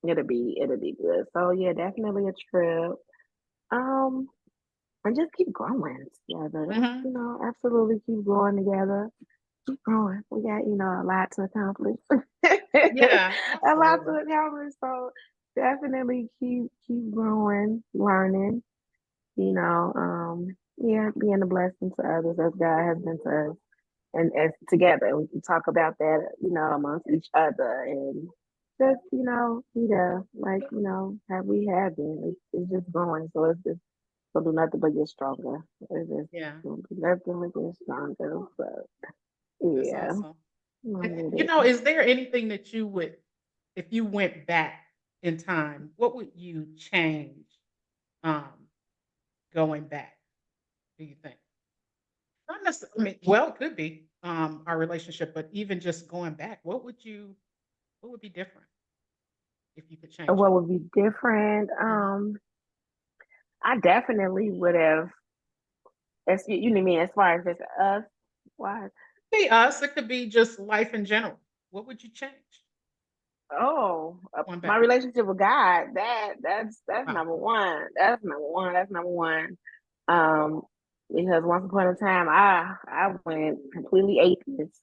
B: it'll be good. So yeah, definitely a trip. Um, and just keep growing together.
A: Mhm.
B: Absolutely keep growing together. Keep growing. We got, a lot to accomplish.
A: Yeah,
B: A lot to
A: absolutely.
B: accomplish. So definitely keep growing, learning, yeah, being a blessing to others as God has been to us. And as together we can talk about that, amongst each other and just, be there, like, have we have been. It's just growing. So it's just will do nothing but get stronger. It's just
A: Yeah,
B: gonna do nothing but get stronger. So
A: that's
B: yeah,
A: awesome.
B: I'm with
A: Is there anything that you would, if you went back in time, what would you change, um, going back, do you think? Not necessarily, I mean, well, it could be, our relationship, but even just going back, what would be different if you could change
B: what
A: it?
B: would be different?
A: Mhm.
B: I definitely would have. As you mean as far as just us? Why?
A: Be us, it could be just life in general. What would you change
B: Oh,
A: going
B: my
A: back?
B: relationship with God. That's
A: Wow.
B: number one. That's number one. That's number one. Um, because once upon a time, I went completely atheist.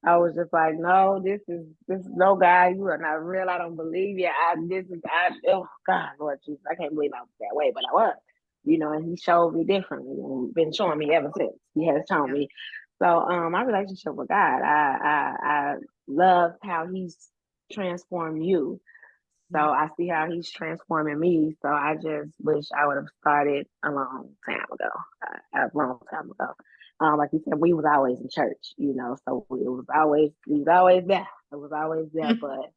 B: I was just like, no, this is no God. You are not real. I don't believe you. Oh God, Lord Jesus, I can't believe I was that way, but I was. And He showed me differently, and been showing me ever since. He has shown
A: Yeah.
B: me. So, my relationship with God, I love how He's transformed you. So
A: Mhm.
B: I see how He's transforming me. So I just wish I would have started a long time ago, a long time ago. Like you said, we was always in church, so we was always there. It was always there,
A: Mhm.
B: but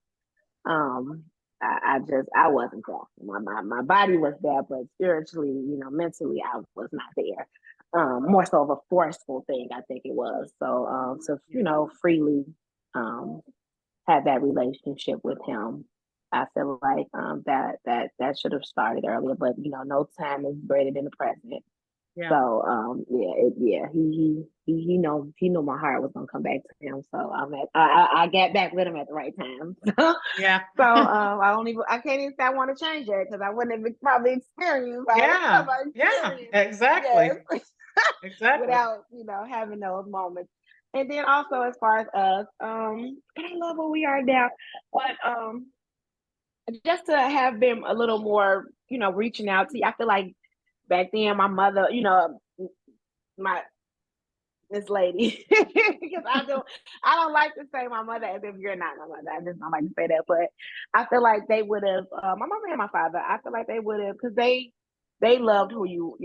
B: I wasn't there. My body was there, but spiritually, mentally, I was not there. More so of a forceful thing, I think it was. So, to
A: Yeah.
B: freely um had that relationship with him. I feel like that should have started earlier, but no time is greater than the present.
A: Yeah.
B: So yeah, he knew my heart was gonna come back to him. So I got back with him at the right time.
A: Yeah.
B: So I can't even say I want to change that because I wouldn't have probably experienced all the stuff
A: Yeah.
B: I
A: Yeah.
B: experienced.
A: Exactly.
B: Yes,
A: Exactly.
B: without having those moments. And then also as far as us, I love where we are now, but just to have them a little more, reaching out to you. I feel like back then my mother, my this lady, because I don't like to say my mother as if you're not my mother. I just don't like to say that, but I feel like they would have. My mother and my father. I feel like they would have, because they loved who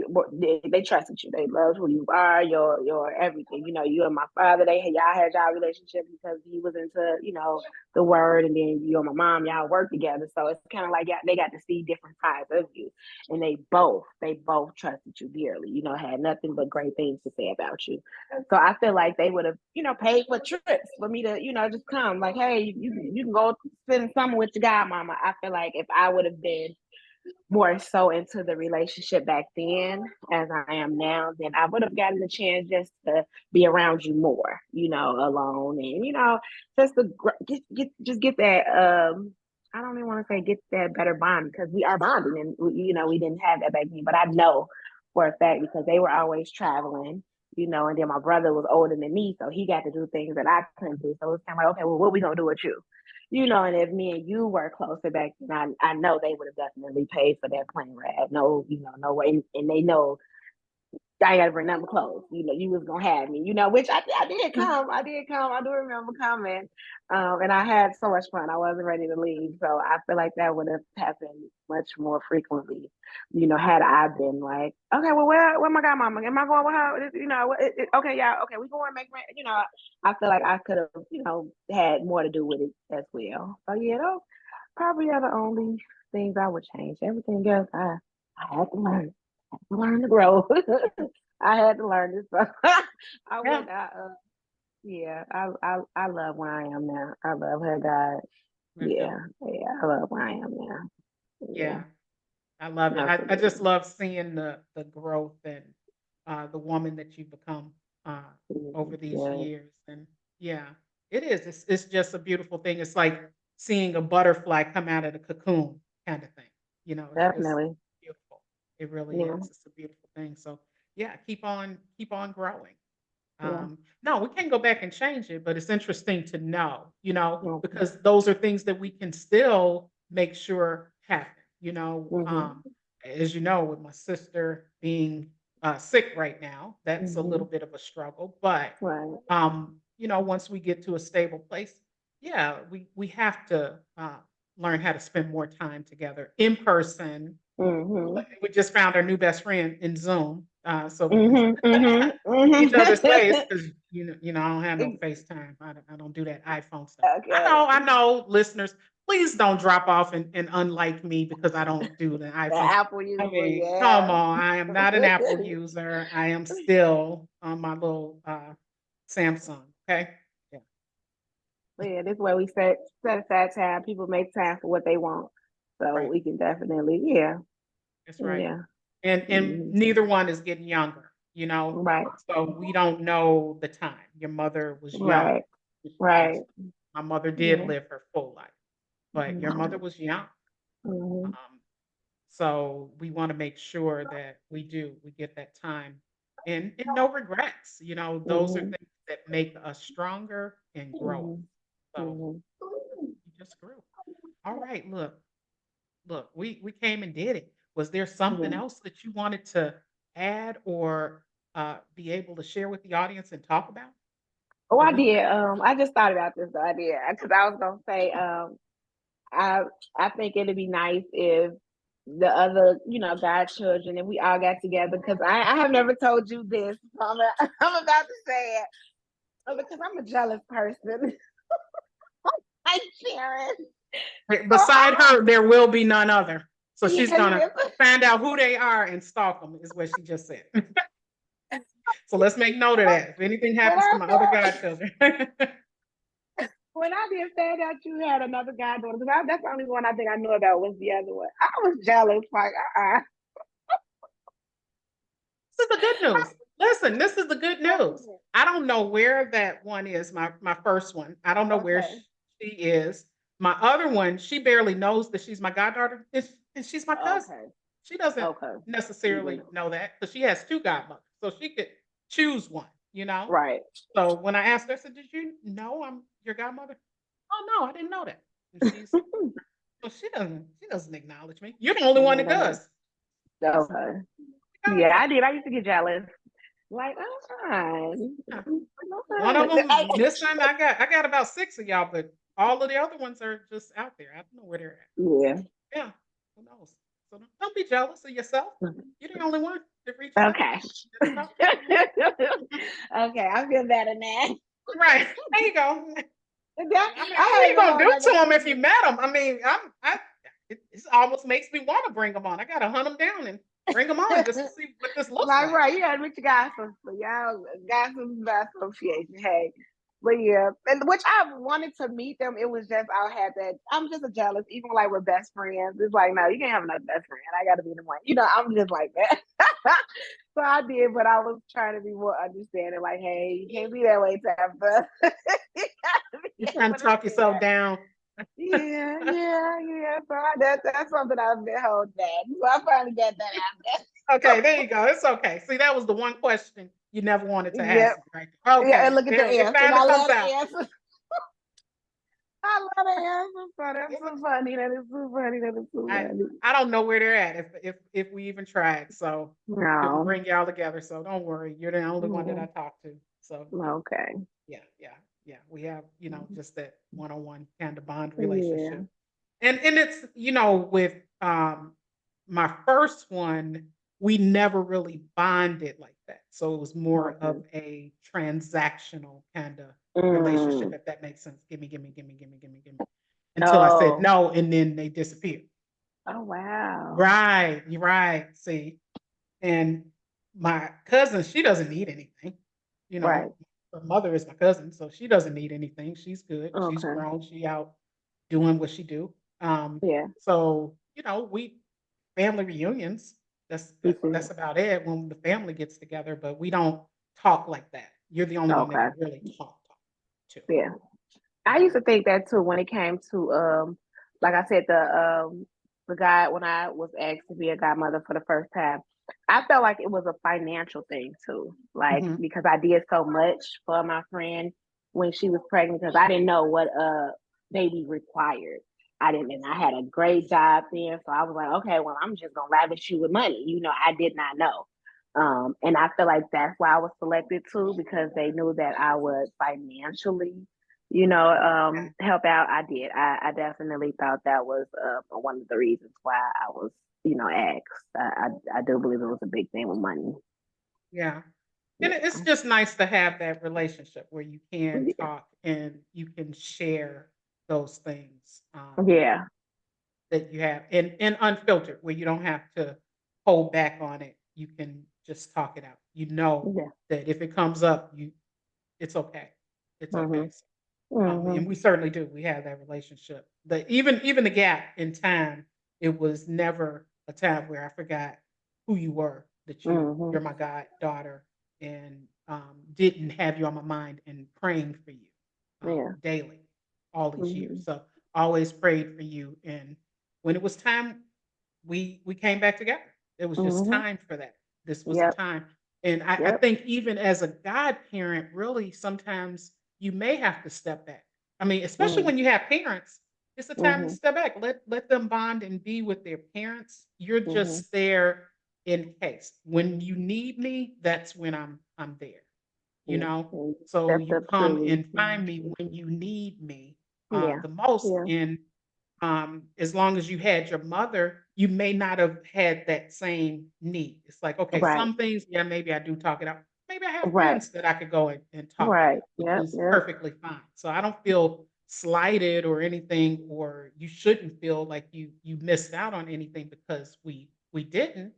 B: they trusted you. They loved who you are, your everything. You and my father, y'all had y'all relationship because he was into the word, and then you and my mom, y'all worked together. So it's kind of like they got to see different sides of you, and they both trusted you dearly. Had nothing but great things to say about you. So I feel like they would have, paid for trips for me to, just come. Like, hey, you can go spend summer with your godmama. I feel like if I would have been more so into the relationship back then as I am now, then I would have gotten the chance just to be around you more, alone, and just to get that. I don't even want to say get that better bond, because we are bonding, and we didn't have that back then. But I know for a fact, because they were always traveling. And then my brother was older than me, so he got to do things that I couldn't do. So it's kind of like, okay, well, what we gonna do with you? And if me and you were closer back then, I know they would have definitely paid for that plane ride. No, no way. And they know I ain't gotta bring nothing close. You was gonna have me, which I did come. I did come. I do remember coming. And I had so much fun. I wasn't ready to leave. So I feel like that would have happened much more frequently, had I been like, okay, well, where my godmama? Am I going with her? Okay, yeah, okay, we going to make, I feel like I could have, had more to do with it as well. So yeah, those probably are the only things I would change. Everything else, I had to learn to grow. I had to learn this. So I
A: Yeah.
B: would. Yeah. I love where I am now. I love her, God.
A: That's
B: Yeah.
A: good.
B: Yeah. I love where I am now. Yeah.
A: Yeah. I love it. I just
B: Absolutely.
A: love seeing the growth and the woman that you've become over these
B: Yeah.
A: years. And yeah, it is. It's just a beautiful thing. It's like seeing a butterfly come out of the cocoon kind of thing. It's just
B: Definitely.
A: beautiful. It really
B: Yeah.
A: is. It's a beautiful thing. So yeah, keep on growing.
B: Yeah.
A: No, we can't go back and change it, but it's interesting to know,
B: Mm-hmm.
A: because those are things that we can still make sure happen,
B: Mm-hmm.
A: as you know, with my sister being sick right now, that's a
B: Mm-hmm.
A: little bit of a struggle. But
B: Right.
A: once we get to a stable place, yeah, we have to learn how to spend more time together in person.
B: Mm-hmm.
A: We just found our new best friend in Zoom, so we can
B: Mm-hmm. Mm-hmm.
A: see each other's face
B: Mm-hmm.
A: because I don't have no FaceTime. I don't do that iPhone stuff.
B: Okay.
A: I know, listeners. Please don't drop off and unlike me because I don't do the
B: The
A: iPhone.
B: Apple
A: I
B: user,
A: mean,
B: yeah.
A: come on. I am not an Apple user. I am still on my little Samsung. Okay. Yeah.
B: Yeah, this way we set aside time. People make time for what they want, so
A: Right.
B: we can definitely, yeah,
A: That's right.
B: yeah,
A: And
B: hmm
A: neither one is getting younger.
B: right,
A: So we don't know the time. Your mother was young
B: right,
A: when she
B: right,
A: passed. My mother did
B: yeah,
A: live her full life, but your mother was young.
B: hmm
A: Um, so we want to make sure that we get that time and no regrets. Those are
B: hmm
A: things that make us stronger and grow us.
B: hmm
A: So
B: hmm
A: you just grew. All right, look, we came and did it. Was there something
B: yeah.
A: else that you wanted to add or be able to share with the audience and talk about
B: Oh,
A: that
B: I
A: we
B: did. I just thought about this idea because I was gonna say, I I think it'd be nice if the other, godchildren, if we all got together. Because I have never told you this, so I'm about to say it. Because I'm a jealous person. Hi, Sharon. So
A: beside her there will be none other. So she's
B: yes,
A: gonna
B: yes.
A: find out who they are and stalk them is what she just said. So let's make note of that. If anything
B: When
A: happens to
B: I
A: my other
B: found,
A: godchildren.
B: when I did find out you had another goddaughter, because that's the only one I think I knew about was the other one. I was jealous, like,
A: This is the good news. Listen, this is the good news. I don't know where that one is, my first one. I don't know where
B: okay,
A: she is. My other one, she barely knows that she's my goddaughter, and she's my cousin.
B: okay,
A: She doesn't
B: okay.
A: necessarily
B: Even
A: know that because she has two godmothers, so she could choose one.
B: right.
A: So when I asked her, I said, "Did you know I'm your godmother?" "Oh, no, I didn't know that." And she's Well, she doesn't acknowledge me. You're the only one that
B: Whatever.
A: does. That's
B: Okay.
A: okay.
B: Yeah, I did. I used to get jealous. Like,
A: Yeah.
B: I'm
A: One of
B: fine.
A: them, this time I got about 6 of y'all, but all of the other ones are just out there. I don't know where they're at.
B: Yeah.
A: Yeah, who knows? So don't be jealous of yourself. You're the only one that reaches out
B: Okay.
A: and talks to me.
B: Okay, I feel better now.
A: Right. There you go. I mean,
B: I
A: what are
B: had
A: you
B: to go
A: gonna
B: on
A: do
B: that.
A: to them if you met them? I mean, it almost makes me want to bring them on. I gotta hunt them down and bring them on just to see what this looks
B: Like,
A: like.
B: right, you gotta meet your guys so y'all got some by association. Hey. But yeah, and which I wanted to meet them. It was just I had that. I'm just a jealous, even like we're best friends. It's like, no, you can't have another best friend. I gotta be the one. I'm just like that. So I did, but I was trying to be more understanding. Like, hey, you can't be that way, Tabatha. You gotta be
A: You're trying
B: able
A: to
B: to
A: talk
B: see
A: yourself
B: that.
A: down.
B: Yeah. So that's something I've been holding back. So I finally got that out
A: Okay, there you go. It's okay. See, that was the one question you never wanted to
B: there.
A: ask
B: Yep.
A: me, right?
B: Yeah,
A: Okay,
B: and look at the
A: it
B: answer. And
A: finally
B: I
A: comes
B: love the
A: out.
B: answer. I love the answer. So that's so funny. That is so funny. That is so
A: I
B: funny.
A: I don't know where they're at if we even tried. So couldn't
B: No.
A: bring y'all together. So don't worry. You're the only one that I
B: Mhm.
A: talk to. So
B: Okay.
A: yeah. We have, just that one-on-one kind of bond
B: Yeah.
A: relationship. And it's, with my first one, we never really bonded like that. So it was more of
B: Okay.
A: a transactional kind of relationship,
B: Mm.
A: if that makes sense. Gimme, gimme, gimme, gimme, gimme, gimme. Until I said
B: Oh.
A: no, and then they disappeared.
B: Oh wow.
A: Right, you're right. See, and my cousin, she doesn't need anything. You
B: Right.
A: know, her mother is my cousin, so she doesn't need anything. She's good. She's
B: Okay.
A: grown. She out doing what she do.
B: Yeah.
A: So we family reunions.
B: Mhm.
A: That's about it when the family gets together. But we don't talk like that. You're the only one that I
B: Okay.
A: really talk to.
B: Yeah. I
A: Yeah.
B: used to think that too when it came to like I said, the guy when I was asked to be a godmother for the first time, I felt like it was a financial thing too. Like
A: Hmm.
B: because I did so much for my friend when she was pregnant because I didn't know what a baby required. I didn't and I had a great job then. So I was like, okay, well, I'm just gonna lavish you with money. I did not know. And I feel like that's why I was selected too, because they knew that I would financially
A: Okay.
B: help out. I did. I definitely thought that was one of the reasons why I was, asked. I do believe it was a big thing with money.
A: Yeah. And it's
B: Yeah.
A: just nice to have that relationship where you can
B: Yeah.
A: talk and you can share those things.
B: Yeah.
A: That you have and unfiltered where you don't have to hold back on it. You can just talk it out. You know
B: Yeah.
A: that if it comes up, it's okay. It's okay.
B: Mhm.
A: So, and
B: Mhm.
A: we certainly do. We have that relationship. Even the gap in time, it was never a time where I forgot who you were, that you're
B: Mhm.
A: my goddaughter, and didn't have you on my mind and praying for you
B: Yeah.
A: daily all these years.
B: Mhm.
A: So always prayed for you, and when it was time, we came back together. It was just
B: Mhm.
A: time for that. This was the
B: Yep.
A: time. And I
B: Yep.
A: think even as a godparent, really sometimes you may have to step back. I mean, especially
B: Mhm.
A: when you have parents, it's the time to
B: Mhm.
A: step back. Let them bond and be with their parents. You're
B: Mhm.
A: just there in case. When you need me, that's when I'm there, you
B: Yeah.
A: know?
B: And
A: So
B: stepped
A: you
B: up
A: come
B: truly.
A: and find me when you need me
B: Yeah.
A: the most.
B: Yeah.
A: And as long as you had your mother, you may not have had that same need. It's like, okay,
B: Right.
A: some things, yeah, maybe I do talk it out. Maybe I have
B: Right.
A: friends that I could go and talk it
B: Right.
A: out, which
B: Yep.
A: is
B: Yep.
A: perfectly fine. So I don't feel slighted or anything, or you shouldn't feel like you missed out on anything because we didn't.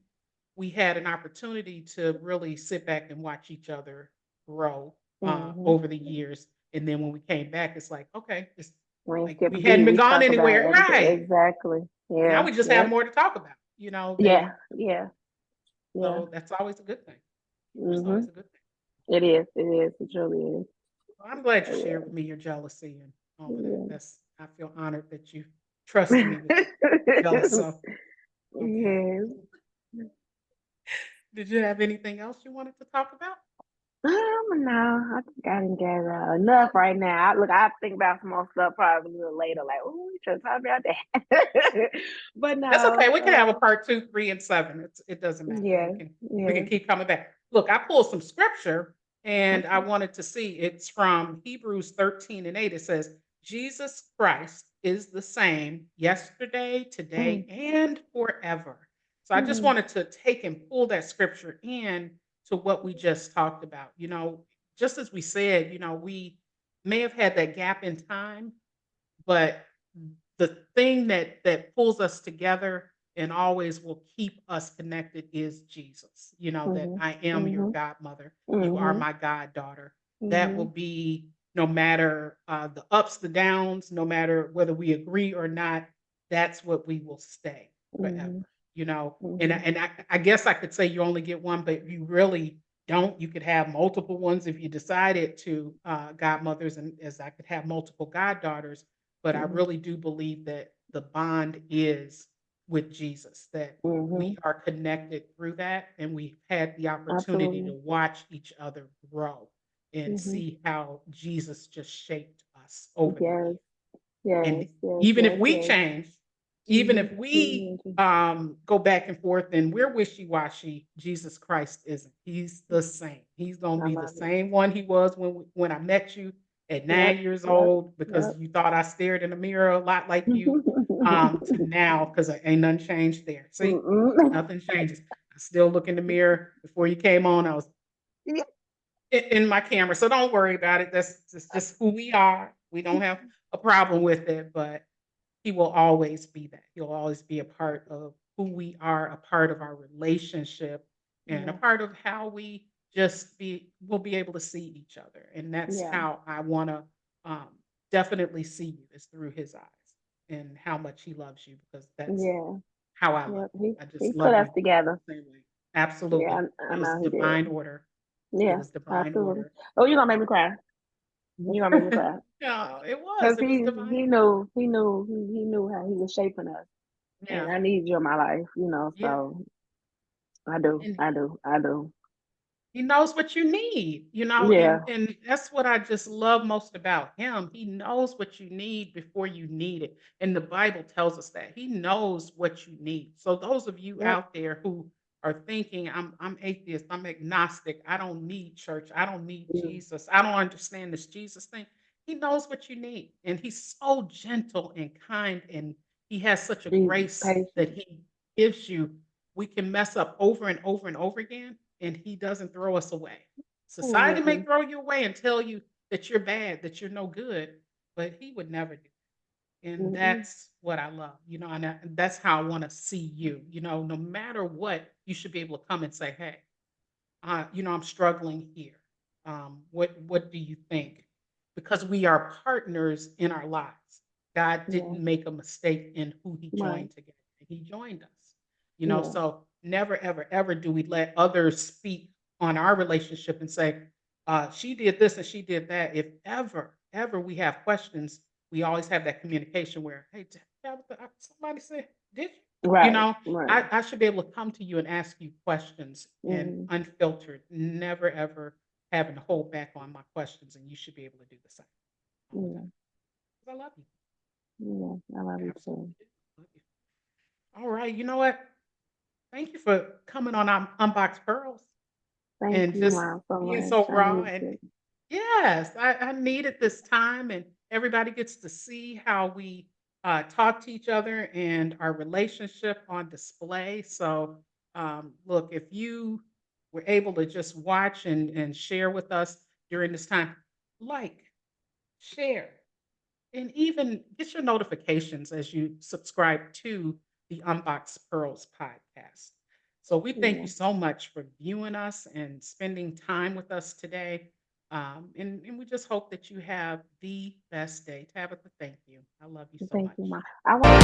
A: We had an opportunity to really sit back and watch each other grow
B: Mhm.
A: over the years. And then when we came back, it's like, okay, it's
B: We ain't
A: like
B: skip
A: we
B: a beat.
A: hadn't been
B: We
A: gone
B: talk about
A: anywhere.
B: everything.
A: Right.
B: Exactly.
A: Now
B: Yeah.
A: we just have
B: Yep.
A: more to talk about.
B: Yeah. Yeah. Yeah.
A: So that's always a good thing. It's always
B: Mhm.
A: a good thing.
B: It is. It is. It truly is.
A: Well, I'm glad you shared with
B: Oh,
A: me your jealousy and all of that.
B: yeah.
A: I feel honored that you trusted me with jealous.
B: Yeah.
A: So okay.
B: Yes.
A: Did you have anything else you wanted to talk about?
B: No, I think I didn't get enough right now. Look, I think about some more stuff probably a little later, like, oh, we should talk about that. But
A: That's okay.
B: no,
A: We can have a part 2, 3, and 7. It doesn't matter.
B: yeah,
A: We can
B: yeah.
A: keep coming back. Look, I pulled some scripture and I
B: Okay.
A: wanted to see. It's from Hebrews 13 and 8. It says, Jesus Christ is the same yesterday, today,
B: Mm,
A: and forever. So I just
B: mm,
A: wanted to take and pull that scripture in to what we just talked about. Just as we said, we may have had that gap in time, but the thing that pulls us together and always will keep us connected is Jesus. That
B: mhm,
A: I am your
B: mhm,
A: godmother. You are
B: mhm,
A: my goddaughter. That will
B: mhm,
A: be no matter the ups, the downs, no matter whether we agree or not, that's what we will stay forever.
B: mhm,
A: And
B: mhm.
A: I guess I could say you only get one, but you really don't. You could have multiple ones if you decided to, godmothers, and as I could have multiple goddaughters, but I
B: Mhm,
A: really do believe that the bond is with Jesus, that we
B: mhm,
A: are connected through that, and we've had the opportunity to
B: absolutely.
A: watch each other grow and
B: Mhm.
A: see how Jesus just shaped us over the
B: Yes,
A: years.
B: yes,
A: And
B: yes,
A: even if
B: yes,
A: we
B: yes.
A: change, even
B: Mhm,
A: if we,
B: mhm,
A: go back and forth and we're wishy-washy, Jesus Christ isn't. He's the same. He's gonna
B: I
A: be the
B: love it.
A: same one he was when I met you at
B: Yep,
A: 9 years
B: yep,
A: old because
B: yep.
A: you thought I stared in the mirror a lot like you, to now, 'cause ain't nothing changed there. See?
B: Mm-mm.
A: Nothing changes. I still look in the mirror. Before you came on, I was
B: Yeah.
A: in my camera, so don't worry about it. That's just who we are. We don't have a problem with it, but he will always be that. He'll always be a part of who we are, a part of our relationship, and a
B: Yeah,
A: part of how we just we'll be able to see each other. And that's
B: yeah,
A: how I want to um, definitely see you is through his eyes and how much he loves you because that's
B: yeah,
A: how I love
B: yep.
A: you. I
B: He
A: just
B: put
A: love
B: us
A: you
B: together.
A: the same way.
B: Yeah,
A: Absolutely.
B: I
A: It was
B: know he did.
A: divine order. It
B: Yeah,
A: was divine
B: absolutely.
A: order.
B: Oh, you're gonna make me cry. You're gonna make me cry.
A: No, it
B: Because
A: was. It was
B: he
A: divine
B: he
A: order.
B: knew he knew he knew how he was shaping us. And
A: Yeah.
B: I need you in my life,
A: Yeah.
B: so I do,
A: And
B: I do, I do.
A: he knows what you need, and
B: Yeah,
A: and that's what I just love most about him. He knows what you need before you need it. And the Bible tells us that. He knows what you need. So those of you
B: yep.
A: out there who are thinking I'm atheist, I'm agnostic, I don't need church, I don't need
B: Mm,
A: Jesus, I don't understand this Jesus thing. He knows what you need. And he's so gentle and kind and he has such a
B: Jesus,
A: grace that
B: patience.
A: he gives you. We can mess up over and over and over again and he doesn't throw us away. Society may
B: Mm-mm,
A: throw you away and tell you that you're bad, that you're no good, but he would never do that. And
B: mm-mm.
A: that's what I love, and that's how I want to see you. No matter what, you should be able to come and say, hey, I'm struggling here. What do you think? Because we are partners in our lives. God
B: Yeah,
A: didn't make a mistake in who he
B: right.
A: joined together. He joined us.
B: Yeah,
A: So never, ever, ever do we let others speak on our relationship and say, she did this and she did that. If ever, ever we have questions, we always have that communication where, hey, Tabitha, somebody said, did you? You
B: right,
A: know,
B: right.
A: I should be able to come to you and ask you questions and
B: Mm,
A: unfiltered, never ever having to hold back on my questions, and you should be able to do the same all the time.
B: yeah,
A: 'Cause I love you.
B: yeah. I love
A: I
B: you too.
A: absolutely do. Love you. All right, you know what? Thank you for coming on Unboxed Pearls
B: Thank
A: and
B: you,
A: just
B: Mom, so
A: being
B: much.
A: so
B: I
A: raw.
B: need
A: And
B: it.
A: yes, I needed this time, and everybody gets to see how we talk to each other and our relationship on display. So, look, if you were able to just watch and share with us during this time, like, share, and even get your notifications as you subscribe to the Unboxed Pearls podcast. So we thank
B: Yeah.
A: you so much for viewing us and spending time with us today. And we just hope that you have the best day. Tabitha, thank you. I love you so
B: Thank you,
A: much.
B: Mom. I want